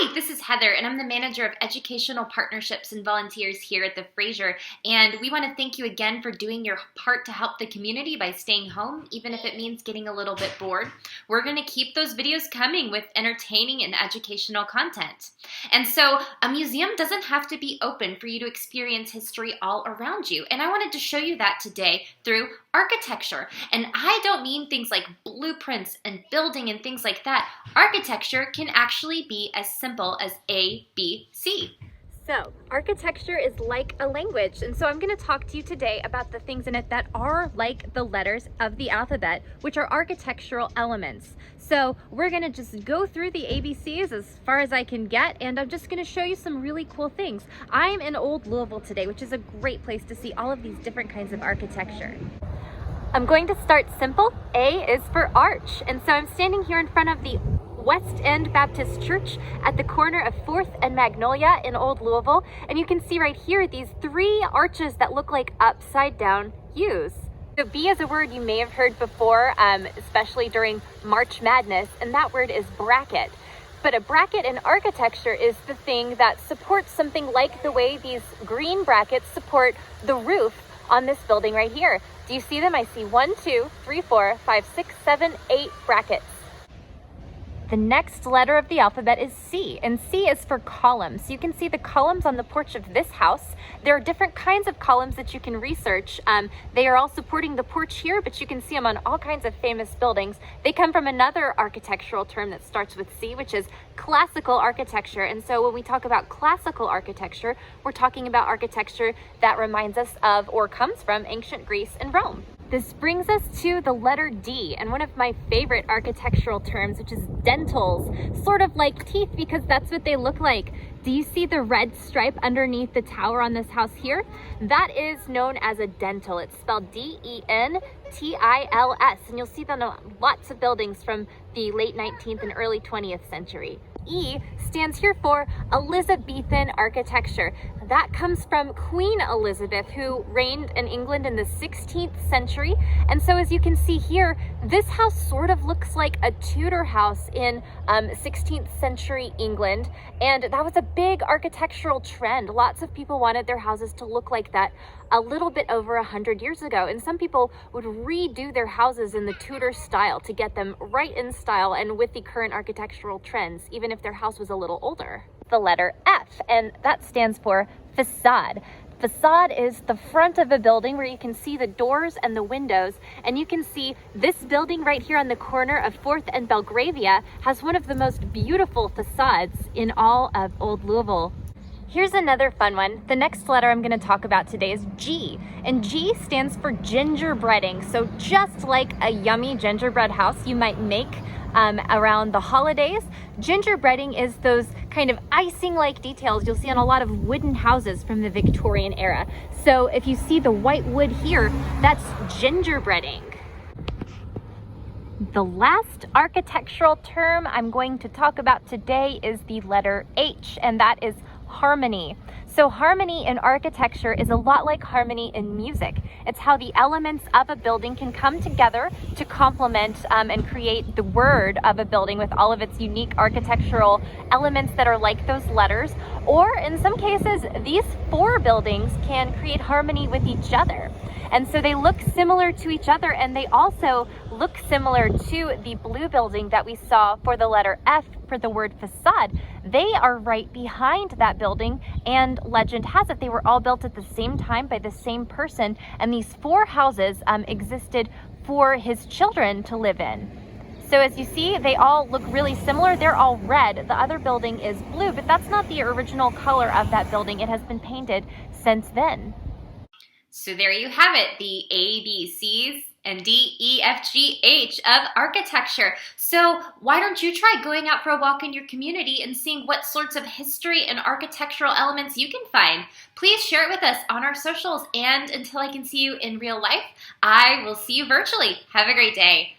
Hi, this is Heather, and I'm the manager of educational partnerships and volunteers here at the Fraser. And we want to thank you again for doing your part to help the community by staying home, even if it means getting a little bit bored. We're going to keep those videos coming with entertaining and educational content. And so a museum doesn't have to be open for you to experience history all around you. And I wanted to show you that today through architecture. And I don't mean things like blueprints and building and things like that. Architecture can actually be as simple as A, B, C. So, architecture is like a language, and so I'm going to talk to you today about the things in it that are like the letters of the alphabet, which are architectural elements. So, we're going to just go through the ABCs as far as I can get, and I'm just going to show you some really cool things. I'm in Old Louisville today, which is a great place to see all of these different kinds of architecture. I'm going to start simple. A is for arch, and so I'm standing here in front of the West End Baptist Church at the corner of 4th and Magnolia in Old Louisville, and you can see right here these three arches that look like upside down U's. So B is a word you may have heard before, especially during March Madness, and that word is bracket. But a bracket in architecture is the thing that supports something like the way these green brackets support the roof on this building right here. Do you see them? I see 1, 2, 3, 4, 5, 6, 7, 8 brackets. The next letter of the alphabet is C, and C is for columns. You can see the columns on the porch of this house. There are different kinds of columns that you can research. They are all supporting the porch here, but you can see them on all kinds of famous buildings. They come from another architectural term that starts with C, which is classical architecture. And so when we talk about classical architecture, we're talking about architecture that reminds us of or comes from ancient Greece and Rome. This brings us to the letter D, and one of my favorite architectural terms, which is dentils, sort of like teeth because that's what they look like. Do you see the red stripe underneath the tower on this house here? That is known as a dentil. It's spelled D-E-N-T-I-L-S, and you'll see that on lots of buildings from the late 19th and early 20th century. E stands here for Elizabethan architecture. That comes from Queen Elizabeth, who reigned in England in the 16th century. And so as you can see here, this house sort of looks like a Tudor house in 16th century England. And that was a big architectural trend. Lots of people wanted their houses to look like that a little bit over 100 years ago. And some people would redo their houses in the Tudor style to get them right in style and with the current architectural trends, even if their house was a little older. The letter F, and that stands for facade. Facade is the front of a building where you can see the doors and the windows, and you can see this building right here on the corner of 4th and Belgravia has one of the most beautiful facades in all of Old Louisville. Here's another fun one. The next letter I'm going to talk about today is G, and G stands for gingerbreading. So just like a yummy gingerbread house you might make around the holidays, gingerbreading is those kind of icing-like details you'll see on a lot of wooden houses from the Victorian era. So if you see the white wood here, that's gingerbreading. The last architectural term I'm going to talk about today is the letter H, and that is harmony. So harmony in architecture is a lot like harmony in music. It's how the elements of a building can come together to complement and create the word of a building with all of its unique architectural elements that are like those letters. Or in some cases, these four buildings can create harmony with each other. And so they look similar to each other, and they also look similar to the blue building that we saw for the letter F for the word facade. They are right behind that building, and legend has it they were all built at the same time by the same person, and these four houses existed for his children to live in. So as you see, they all look really similar. They're all red. The other building is blue, but that's not the original color of that building. It has been painted since then. So there you have it, the ABCs and D, E, F, G, H of architecture. So why don't you try going out for a walk in your community and seeing what sorts of history and architectural elements you can find? Please share it with us on our socials, and until I can see you in real life, I will see you virtually. Have a great day.